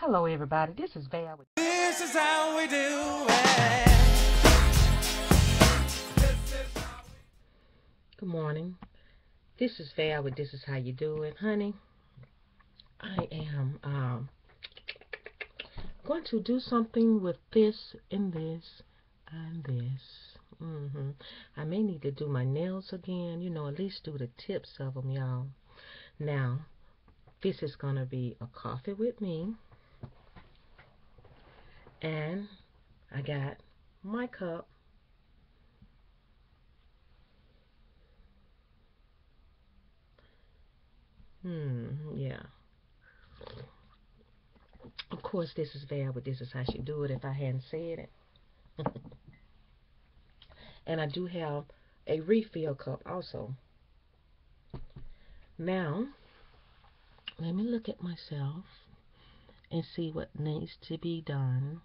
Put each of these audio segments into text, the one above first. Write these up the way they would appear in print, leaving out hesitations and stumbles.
Hello, everybody. This is Val. This is how we do it. Good morning. This is Val with This Is How You Do It. Honey, I am going to do something with this and this and this. I may need to do my nails again, at least do the tips of them, y'all. Now, this is going to be a coffee with me. And I got my cup. Yeah. Of course, this is Val, but this is how she do it if I hadn't said it. And I do have a refill cup also. Now, let me look at myself and see what needs to be done.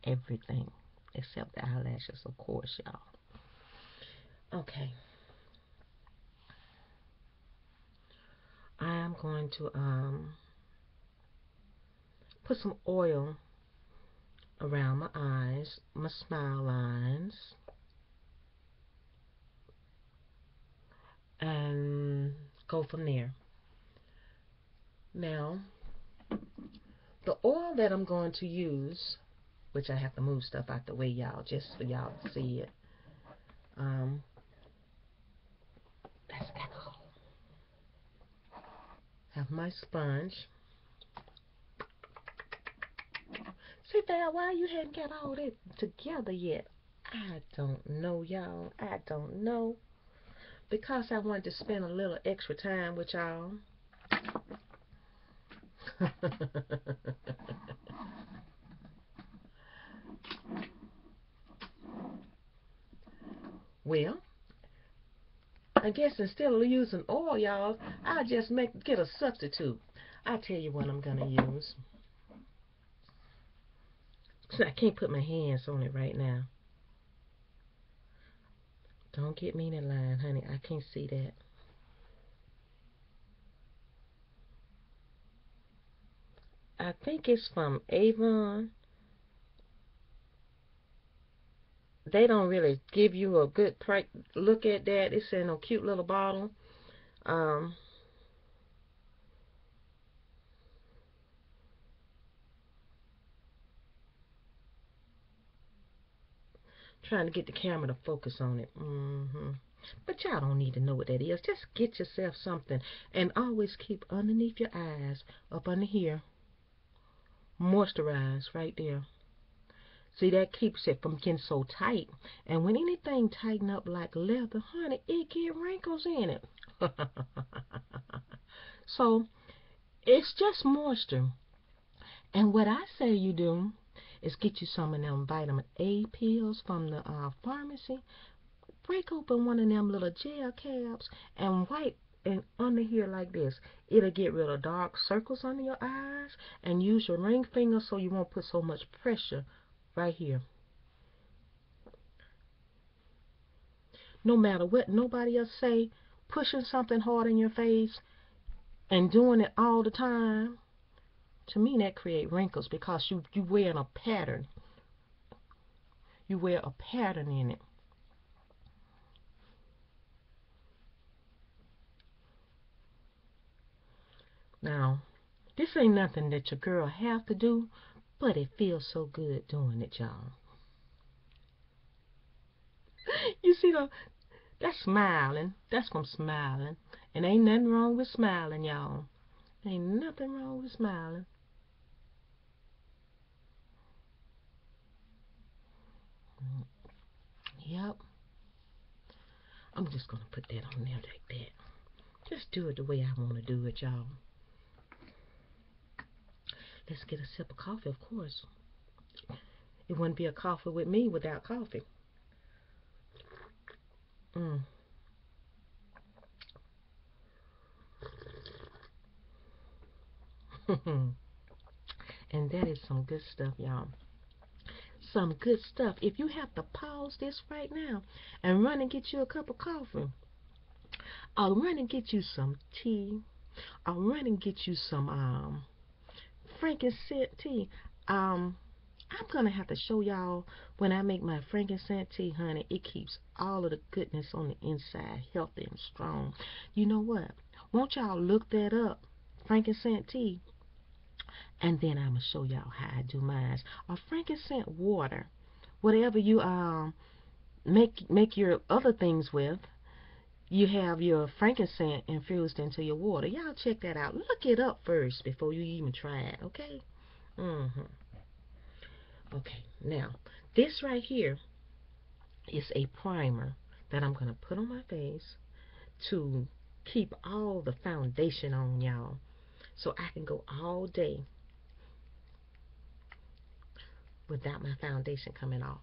Everything except the eyelashes, of course, y'all. Okay. I am going to put some oil around my eyes, my smile lines, and go from there. Now, the oil that I'm going to use, which I have to move stuff out the way, y'all, just for y'all to see it. That's alcohol. Have my sponge. See, Val, why you hadn't got all that together yet? I don't know, y'all. I don't know. Because I wanted to spend a little extra time with y'all. Well, I guess instead of using oil, y'all, I'll just get a substitute. I'll tell you what I'm going to use. So I can't put my hands on it right now. Don't get me in that line, honey. I can't see that. I think it's from Avon. They don't really give you a good look at that. It's in a cute little bottle. Trying to get the camera to focus on it. But y'all don't need to know what that is. Just get yourself something. And always keep underneath your eyes, up under here. Moisturize right there. See, that keeps it from getting so tight. And when anything tighten up like leather, honey, it get wrinkles in it. So, it's just moisture. And what I say you do is get you some of them vitamin A pills from the pharmacy. Break open one of them little gel caps and wipe and under here like this. It'll get rid of dark circles under your eyes, and use your ring finger so you won't put so much pressure right here. No matter what nobody else say, pushing something hard in your face and doing it all the time, to me that create wrinkles because you wearing a pattern. You wear a pattern in it. Now, this ain't nothing that your girl have to do, but it feels so good doing it, y'all. You see, that's smiling. That's from smiling. And ain't nothing wrong with smiling, y'all. Ain't nothing wrong with smiling. Yep. I'm just going to put that on there like that. Just do it the way I want to do it, y'all. Let's get a sip of coffee, of course. It wouldn't be a coffee with me without coffee. And that is some good stuff, y'all. Some good stuff. If you have to pause this right now and run and get you a cup of coffee, I'll run and get you some tea, I'll run and get you some frankincense tea. I'm gonna have to show y'all when I make my frankincense tea, honey. It keeps all of the goodness on the inside, healthy and strong. You know what? Won't y'all look that up? Frankincense tea. And then I'm gonna show y'all how I do mine. A frankincense water, whatever you make your other things with. You have your frankincense infused into your water. Y'all check that out. Look it up first before you even try it, okay? Okay, now, this right here is a primer that I'm going to put on my face to keep all the foundation on, y'all. So I can go all day without my foundation coming off.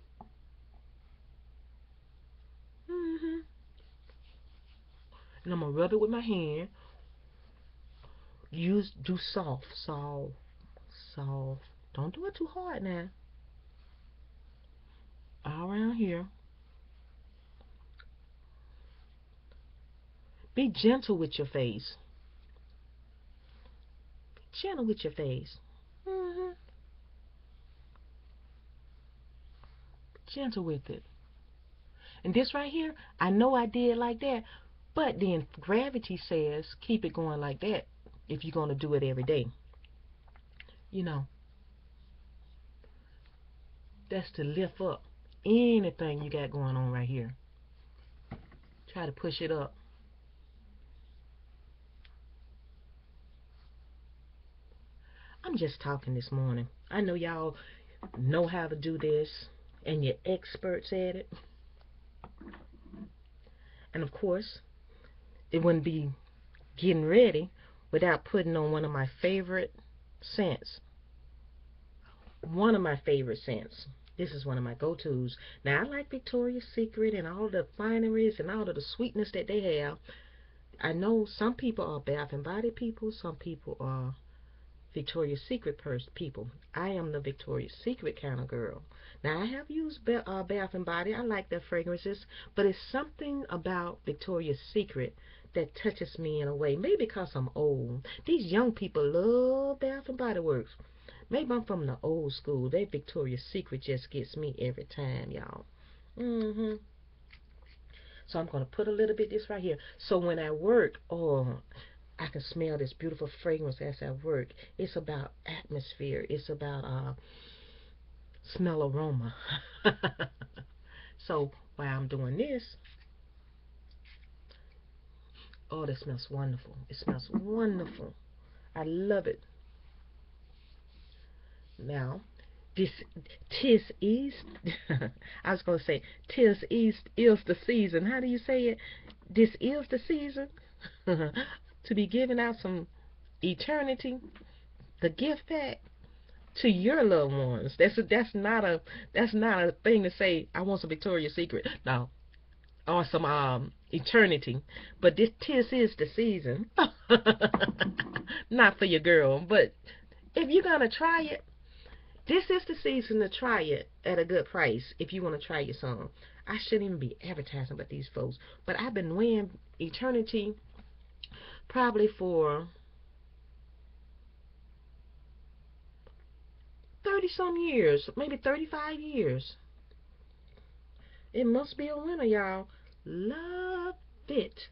And I'm going to rub it with my hand. Do soft. Don't do it too hard now. All around here. Be gentle with your face. Be gentle with your face. Gentle with it. And this right here, I know I did like that, but then gravity says keep it going like that if you're going to do it every day. You know, that's to lift up anything you got going on right here. Try to push it up. I'm just talking this morning. I know y'all know how to do this and you're experts at it. And of course, it wouldn't be getting ready without putting on one of my favorite scents. One of my favorite scents. This is one of my go-tos. Now, I like Victoria's Secret and all the fineries and all of the sweetness that they have. I know some people are Bath and Body people. Some people are Victoria's Secret people. I am the Victoria's Secret kind of girl. Now, I have used Bath and Body. I like their fragrances. But it's something about Victoria's Secret that touches me in a way. Maybe because I'm old. These young people love Bath and Body Works. Maybe I'm from the old school. That Victoria's Secret just gets me every time, y'all. So I'm going to put a little bit of this right here. So when I work, oh, I can smell this beautiful fragrance as I work. It's about atmosphere. It's about smell aroma. So while I'm doing this, oh, that smells wonderful. It smells wonderful. I love it. Now, this tis east. I was gonna say tis east is the season. How do you say it? This is the season to be giving out some eternity, the gift pack to your loved ones. That's not a thing to say. I want some Victoria's Secret. No, or some eternity. But this tis is the season. Not for your girl, but if you're gonna try it. This is the season to try it at a good price if you want to try your some. I shouldn't even be advertising about these folks, but I've been wearing Eternity probably for 30-some years, maybe 35 years. It must be a winner, y'all. Love it.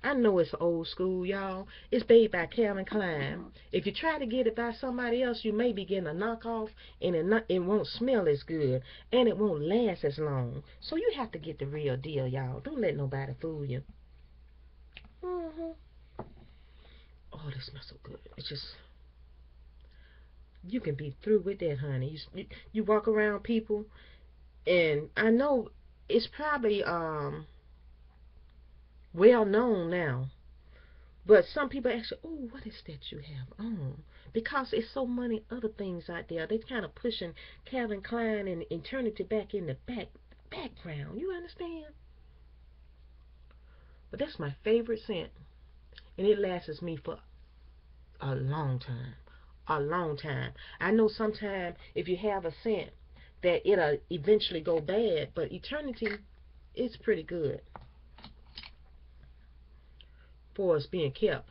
I know it's old school, y'all. It's made by Calvin Klein. If you try to get it by somebody else, you may be getting a knockoff, and it won't smell as good, and it won't last as long. So you have to get the real deal, y'all. Don't let nobody fool you. Oh, this smells so good. It's just, you can be through with that, honey. You walk around people, and I know it's probably well known now. But some people ask you, oh, what is that you have on? Because it's so many other things out there. They're kind of pushing Calvin Klein and Eternity back in the background. You understand? But that's my favorite scent. And it lasts me for a long time. A long time. I know sometimes if you have a scent that it'll eventually go bad. But Eternity is pretty good for us being kept.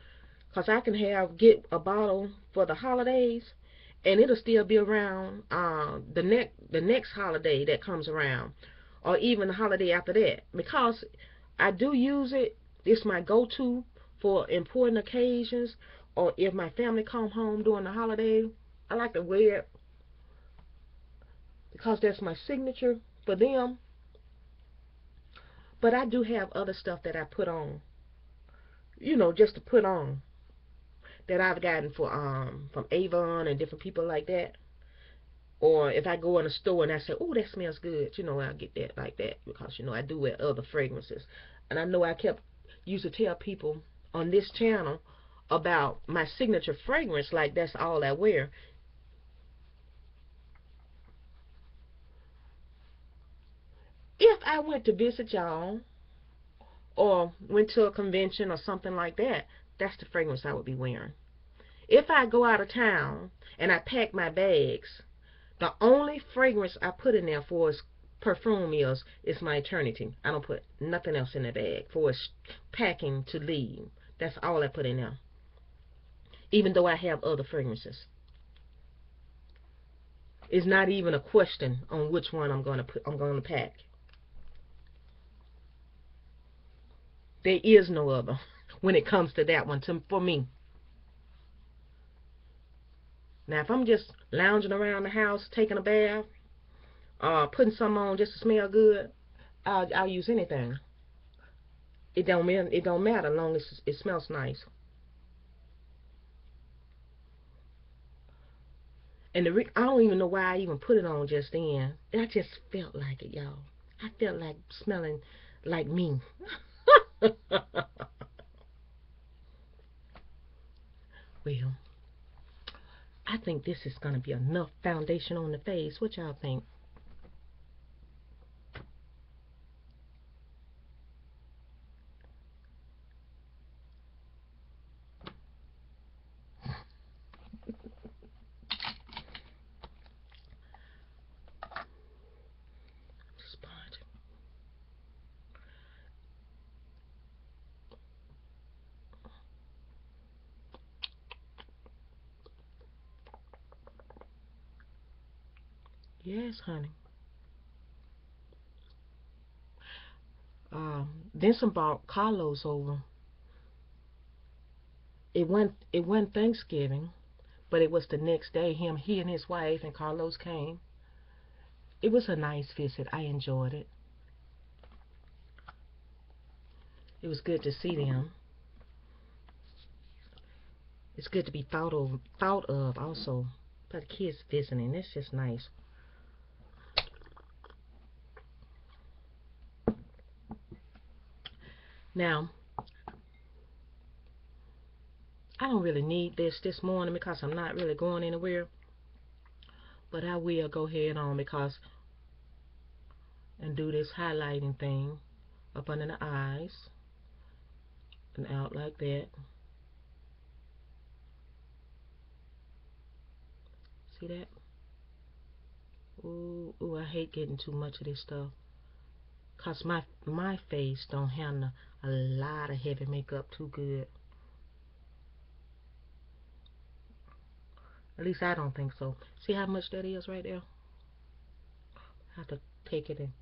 Cause I can get a bottle for the holidays, and it'll still be around the next holiday that comes around, or even the holiday after that. Because I do use it. It's my go-to for important occasions, or if my family come home during the holiday, I like to wear it because that's my signature for them. But I do have other stuff that I put on, just to put on, that I've gotten from Avon and different people like that. Or if I go in a store and I say, "Oh, that smells good," I'll get that like that because I do wear other fragrances. And I know I used to tell people on this channel about my signature fragrance, like that's all I wear. If I went to visit y'all or went to a convention or something like that, that's the fragrance I would be wearing. If I go out of town and I pack my bags, the only fragrance I put in there for is perfume is my eternity. I don't put nothing else in the bag for its packing to leave. That's all I put in there. Even though I have other fragrances. It's not even a question on which one I'm gonna pack. There is no other when it comes to that one for me. Now if I'm just lounging around the house, taking a bath, putting something on just to smell good, I'll use anything. It don't matter as long as it smells nice. And I don't even know why I even put it on just then. I just felt like it, y'all. I felt like smelling like me. Well, I think this is going to be enough foundation on the face. What y'all think? Sponge. Yes, honey. Vincent brought Carlos over. It went Thanksgiving, but it was the next day. He and his wife and Carlos came. It was a nice visit. I enjoyed it. It was good to see them. It's good to be thought of also. But the kids visiting, that's just nice. Now, I don't really need this morning because I'm not really going anywhere. But I will go ahead on and do this highlighting thing up under the eyes and out like that. See that? Ooh, I hate getting too much of this stuff. Cause my face don't handle a lot of heavy makeup too good. At least I don't think so. See how much that is right there? I have to take it and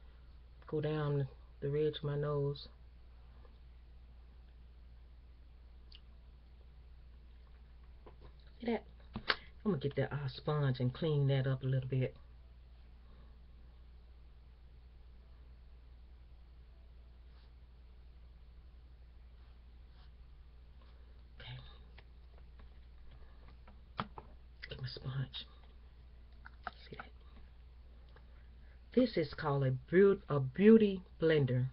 go down the ridge of my nose. See that? I'm gonna get that sponge and clean that up a little bit. Okay. Get my sponge. See that? This is called a beauty blender.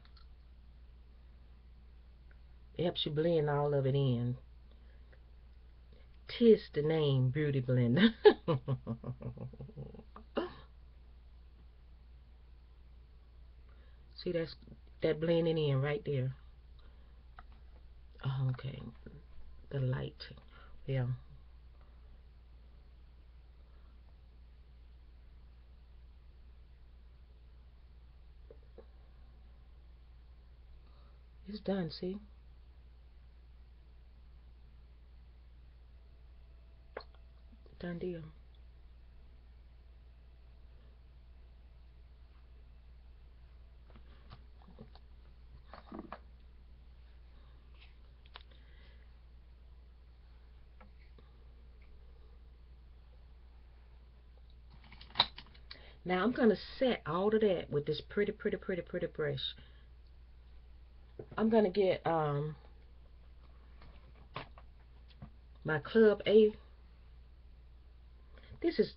It helps you blend all of it in. 'Tis the name, beauty blender. See, that blending in right there. Oh, okay, the light. Yeah. It's done. See. Done deal. Now I'm going to set all of that with this pretty brush. I'm going to get my Club A. This is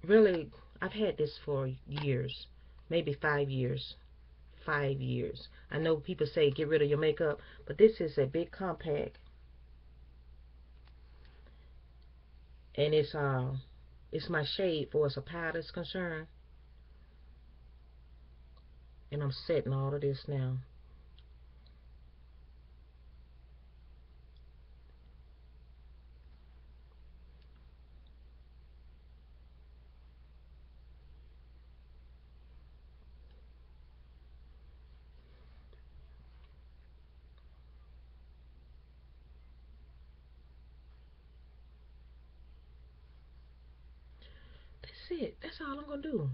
really, I've had this for years, maybe 5 years. 5 years. I know people say get rid of your makeup, but this is a big compact, and it's my shade for as a powder is concerned. And I'm setting all of this now. That's it. That's all I'm gonna do.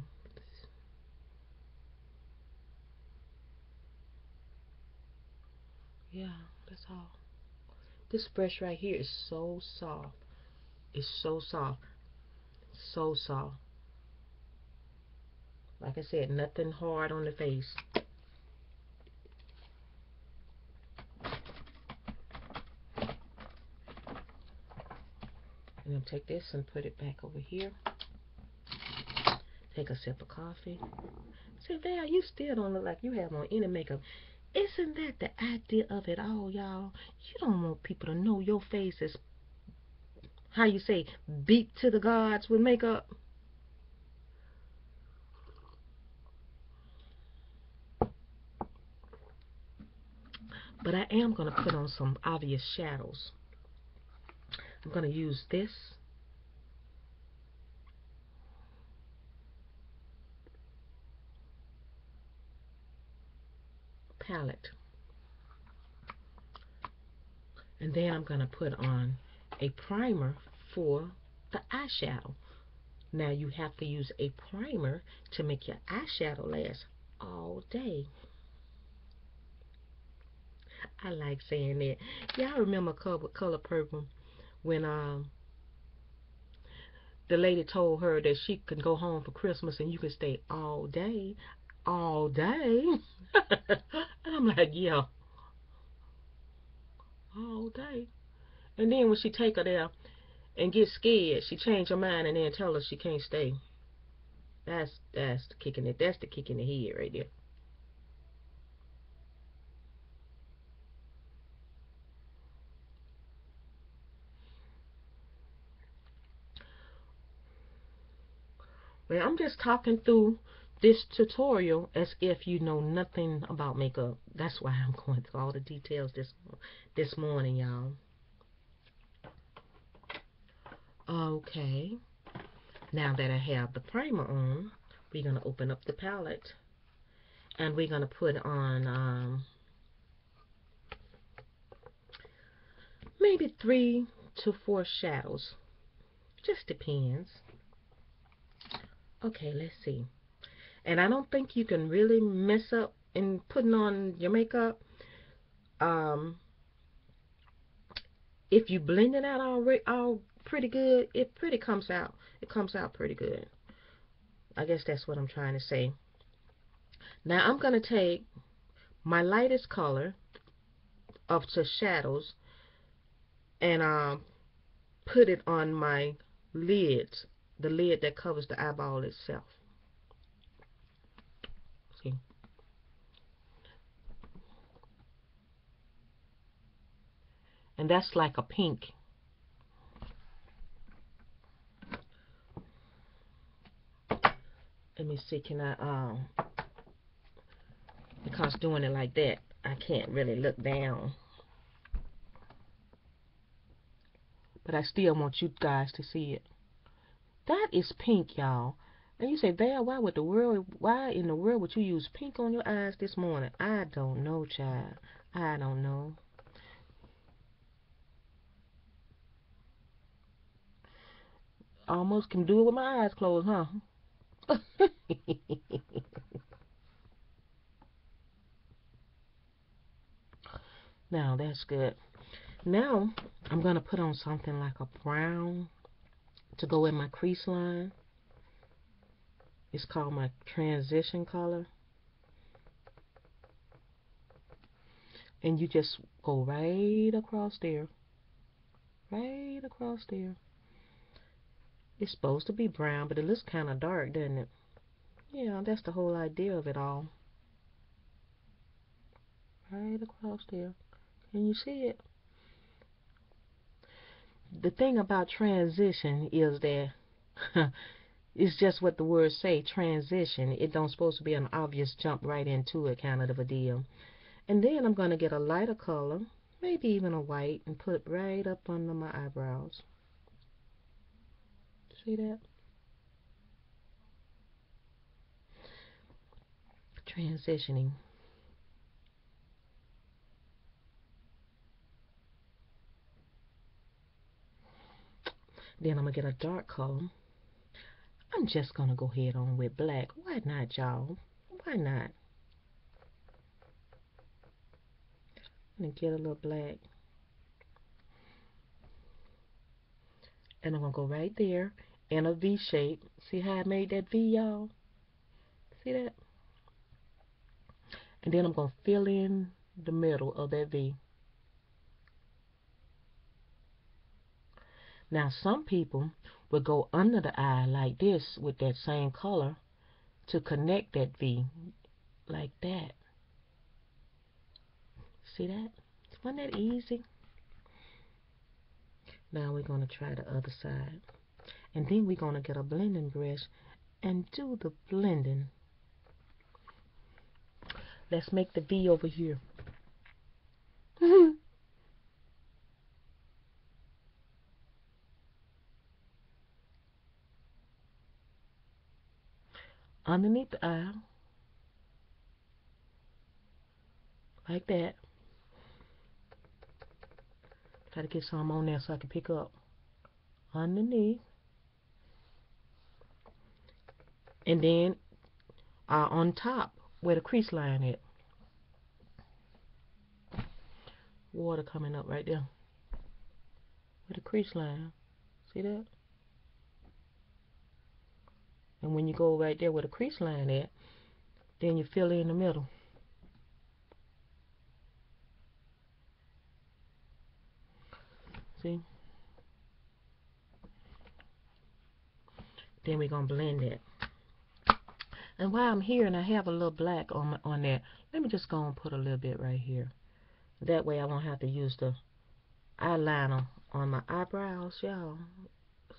Yeah, that's all. This brush right here is so soft. It's so soft. So soft. Like I said, nothing hard on the face. And then take this and put it back over here. Take a sip of coffee. Say, Val, you still don't look like you have on any makeup. Isn't that the idea of it all, y'all? You don't want people to know your face is, how you say, beat to the gods with makeup. But I am going to put on some obvious shadows. I'm going to use this palette. And then I'm going to put on a primer for the eyeshadow. Now you have to use a primer to make your eyeshadow last all day. I like saying that. Y'all remember Color Purple when the lady told her that she could go home for Christmas and you could stay all day. All day. And I'm like, yeah, all day. And then when she take her there and get scared, she change her mind and then tell her she can't stay. That's the kicking it. That's the kick in the head right there. Well, I'm just talking through this tutorial as if you know nothing about makeup. That's why I'm going through all the details this morning, y'all. Okay. Now that I have the primer on, we're going to open up the palette. And we're going to put on maybe 3 to 4 shadows. Just depends. Okay, let's see. And I don't think you can really mess up in putting on your makeup. If you blend it out all pretty good, it pretty comes out. It comes out pretty good. I guess that's what I'm trying to say. Now I'm going to take my lightest color of the shadows and put it on my lids, the lid that covers the eyeball itself. See? And that's like a pink. Let me see, can I, because doing it like that, I can't really look down. But I still want you guys to see it. That is pink, y'all. And you say, Val, why in the world would you use pink on your eyes this morning? I don't know, child. I don't know. Almost can do it with my eyes closed, huh? Now that's good. Now I'm gonna put on something like a brown to go in my crease line. It's called my transition color. And you just go right across there. Right across there. It's supposed to be brown, but it looks kind of dark, doesn't it? Yeah, that's the whole idea of it all. Right across there. Can you see it? The thing about transition is that it's just what the words say, transition. It don't supposed to be an obvious jump right into it kind of a deal. And then I'm going to get a lighter color, maybe even a white, and put it right up under my eyebrows. See that? Transitioning. Then I'm going to get a dark color. I'm just going to go ahead on with black. Why not, y'all? Why not? I'm going to get a little black. And I'm going to go right there in a V shape. See how I made that V, y'all? See that? And then I'm going to fill in the middle of that V. Now, some people will go under the eye like this with that same color to connect that V, like that. See that? Wasn't that easy? Now we're going to try the other side. And then we're going to get a blending brush and do the blending. Let's make the V over here. Underneath the eye. Like that. Try to get some on there so I can pick up. Underneath. And then on top where the crease line is. Water coming up right there. Where the crease line. See that? And when you go right there where the crease line at, then you fill in the middle. See? Then we're going to blend it. And while I'm here and I have a little black on that, let me just go and put a little bit right here. That way I won't have to use the eyeliner on my eyebrows, y'all.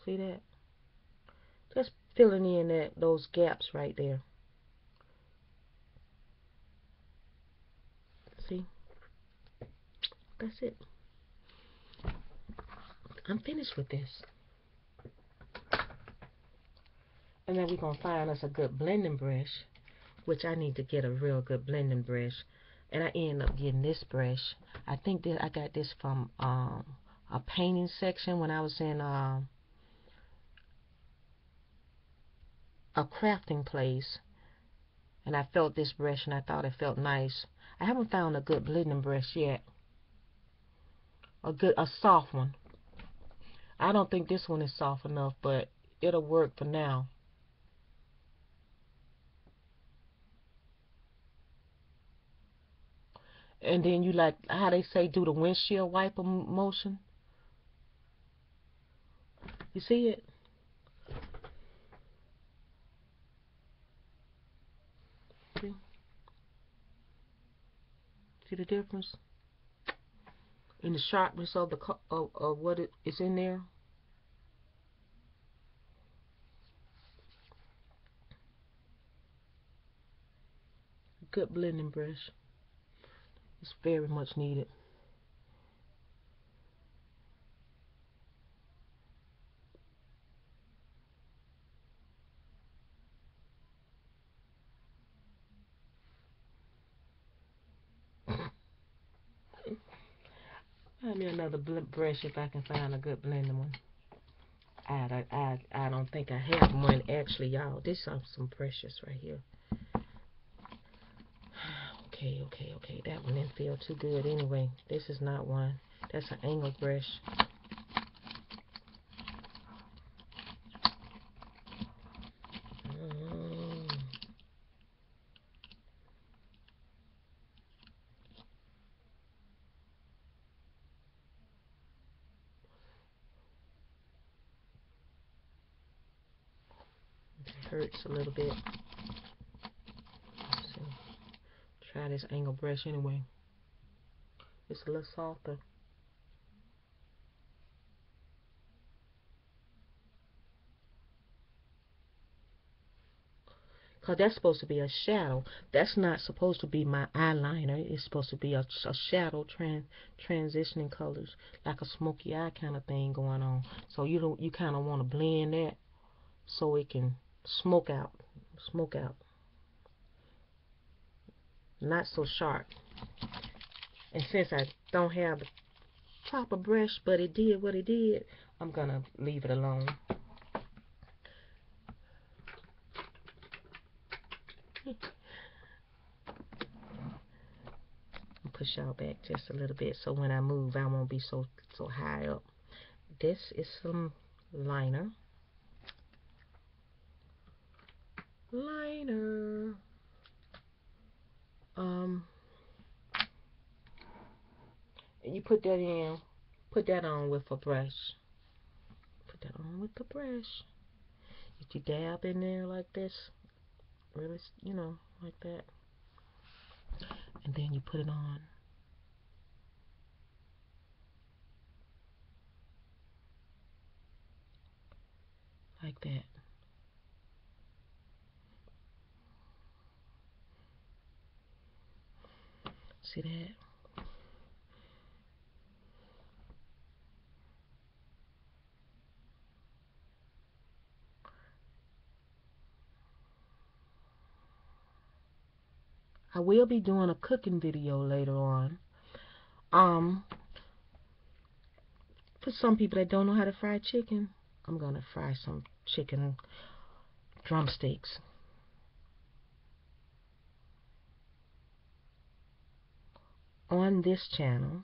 See that? Just filling in those gaps right there. See? That's it. I'm finished with this. And then we're going to find us a good blending brush, which I need to get a real good blending brush. And I end up getting this brush. I think that I got this from a painting section when I was in a crafting place. And I felt this brush and I thought it felt nice. I haven't found a good blending brush yet. A soft one. I don't think this one is soft enough, but it'll work for now. And then you like how they say do the windshield wiper motion. You see it? See? See the difference in the sharpness of of what is in there? Good blending brush. It's very much needed. Find me another brush if I can find a good blending one. I don't think I have one actually, y'all. This is some precious right here. Okay. That one didn't feel too good anyway. This is not one. That's an angle brush. It hurts a little bit. Let's see. Try this angle brush anyway. It's a little softer. Because that's supposed to be a shadow. That's not supposed to be my eyeliner. It's supposed to be a shadow transitioning colors. Like a smoky eye kind of thing going on. So you kind of want to blend that so it can smoke out. Smoke out. Not so sharp. And since I don't have the proper brush, but it did what it did, I'm going to leave it alone. Push y'all back just a little bit so when I move I won't be so high up. This is some liner. You put that in, put that on with a brush. Put that on with the brush. If you dab in there like this, really, like that, and then you put it on. Like that. See that? I will be doing a cooking video later on. For some people that don't know how to fry chicken, I'm gonna fry some chicken drumsticks. On this channel,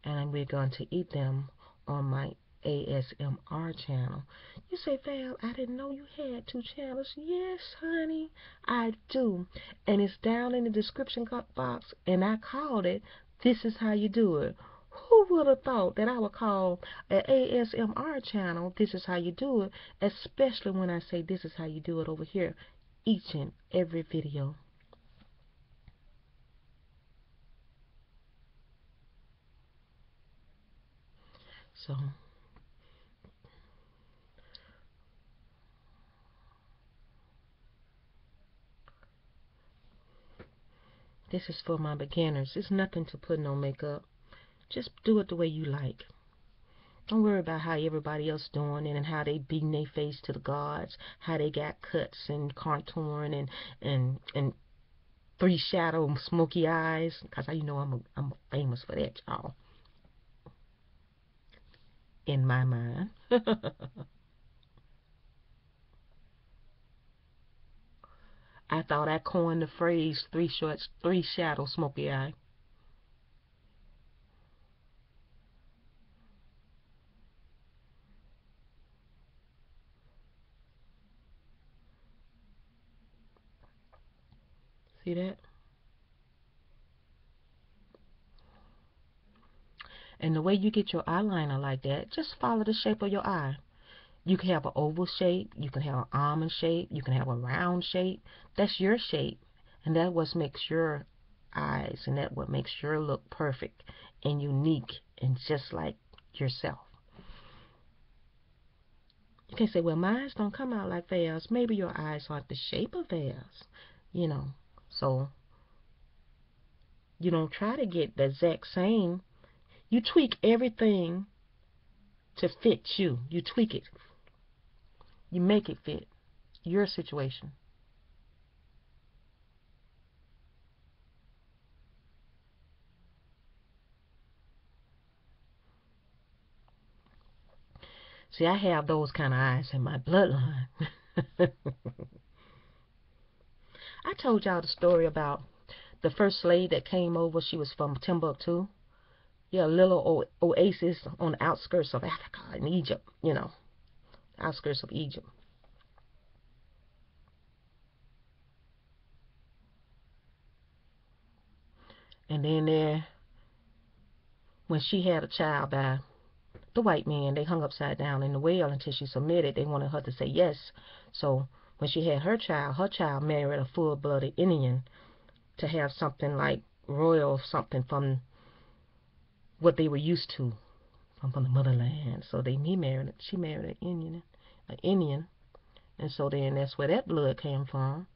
and we're going to eat them on my ASMR channel. You say, Val, I didn't know you had 2 channels. Yes, honey, I do. And it's down in the description box, and I called it This Is How You Do It. Who would have thought that I would call an ASMR channel This Is How You Do It, especially when I say This Is How You Do It over here, each and every video. So this is for my beginners. It's nothing to put no makeup. Just do it the way you like. Don't worry about how everybody else doing it and how they beating their face to the gods, how they got cuts and contouring and 3 shadow smoky eyes. Cause I'm famous for that, y'all. In my mind. I thought I coined the phrase 3 shadow smoky eye. See that? And the way you get your eyeliner like that, just follow the shape of your eye. You can have an oval shape, you can have an almond shape, you can have a round shape. That's your shape. And that's what makes your eyes, and that's what makes your look perfect and unique and just like yourself. You can say, well, mine don't come out like theirs. Maybe your eyes aren't the shape of theirs, So you don't try to get the exact same. You tweak everything to fit you. You tweak it. You make it fit your situation. See, I have those kind of eyes in my bloodline. I told y'all the story about the first slave that came over. She was from Timbuktu. Yeah, a little oasis on the outskirts of Africa in Egypt, you know, outskirts of Egypt. And then there, when she had a child by the white man, they hung upside down in the well until she submitted. They wanted her to say yes. So when she had her child married a full-blooded Indian to have something like royal something from what they were used to from the motherland. So she married an Indian, and so then that's where that blood came from.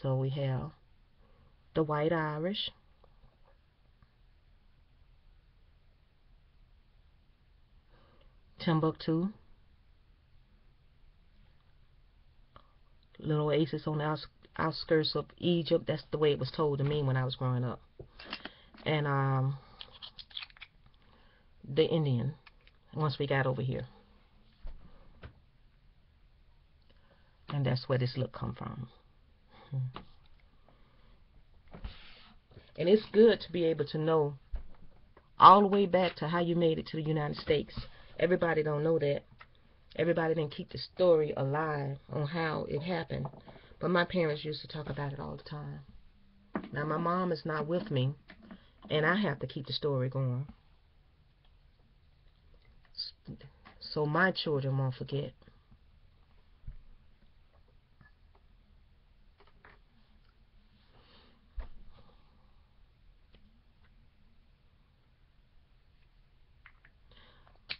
So we have the white Irish, Timbuktu, little oasis on the outskirts of Egypt. That's the way it was told to me when I was growing up. And the Indian, once we got over here. And that's where this look come from. And it's good to be able to know all the way back to how you made it to the United States. Everybody don't know that. Everybody didn't keep the story alive on how it happened. But my parents used to talk about it all the time. Now my mom is not with me, and I have to keep the story going, so my children won't forget.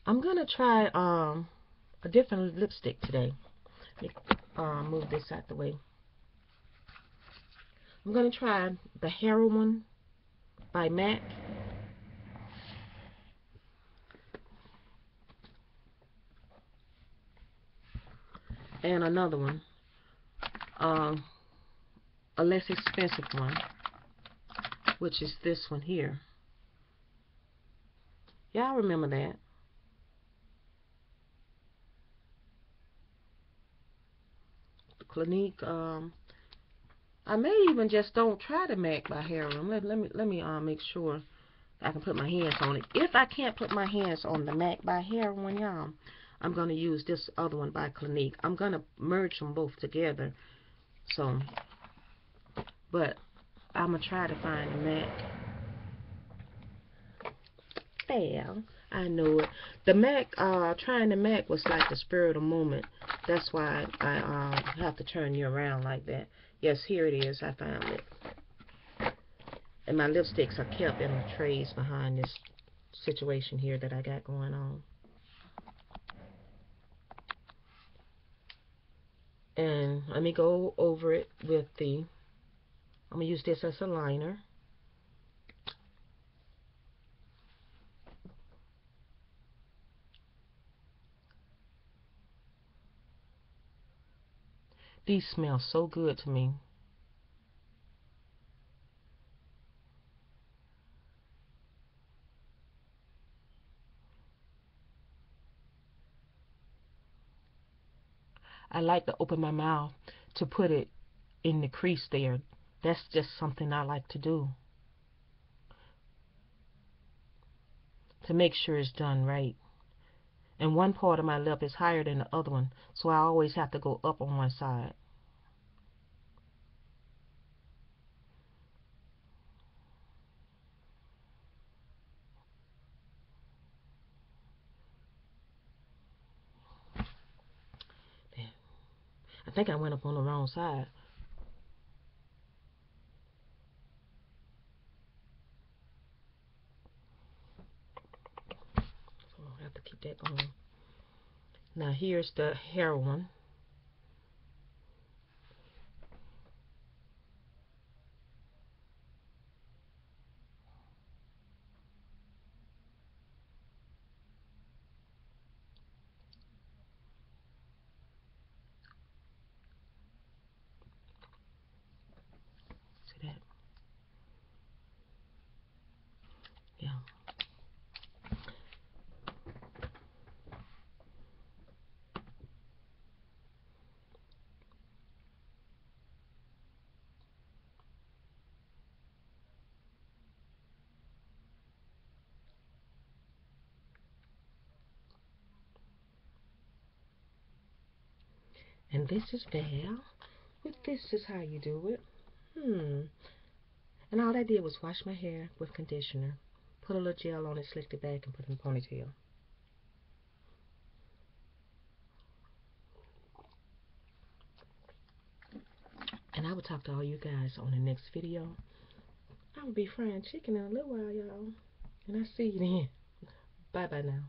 I'm gonna try a different lipstick today. Let me move this out the way. I'm gonna try the Heroine by MAC. And another one, a less expensive one, which is this one here. Y'all remember that? The Clinique. I may even just don't try the MAC by Heroine. Let me make sure I can put my hands on it. If I can't put my hands on the MAC by Heroine, y'all, I'm gonna use this other one by Clinique. I'm gonna merge them both together. So, but I'm gonna try to find the MAC. Well, I know it. The MAC, trying the MAC was like the spur of the moment. That's why I have to turn you around like that. Yes, here it is. I found it. And my lipsticks are kept in the trays behind this situation here that I got going on. And let me go over it with I'm going to use this as a liner. These smell so good to me. I like to open my mouth to put it in the crease there. That's just something I like to do, to make sure it's done right. And one part of my lip is higher than the other one, so I always have to go up on one side. I think I went up on the wrong side. So I'll have to keep that going. Now here's the Heroine. See that? Yeah. And this is Val. With this is how you do it. And all I did was wash my hair with conditioner, put a little gel on it, slicked it back, and put it in a ponytail. And I will talk to all you guys on the next video. I will be frying chicken in a little while, y'all. And I'll see you then. Bye-bye now.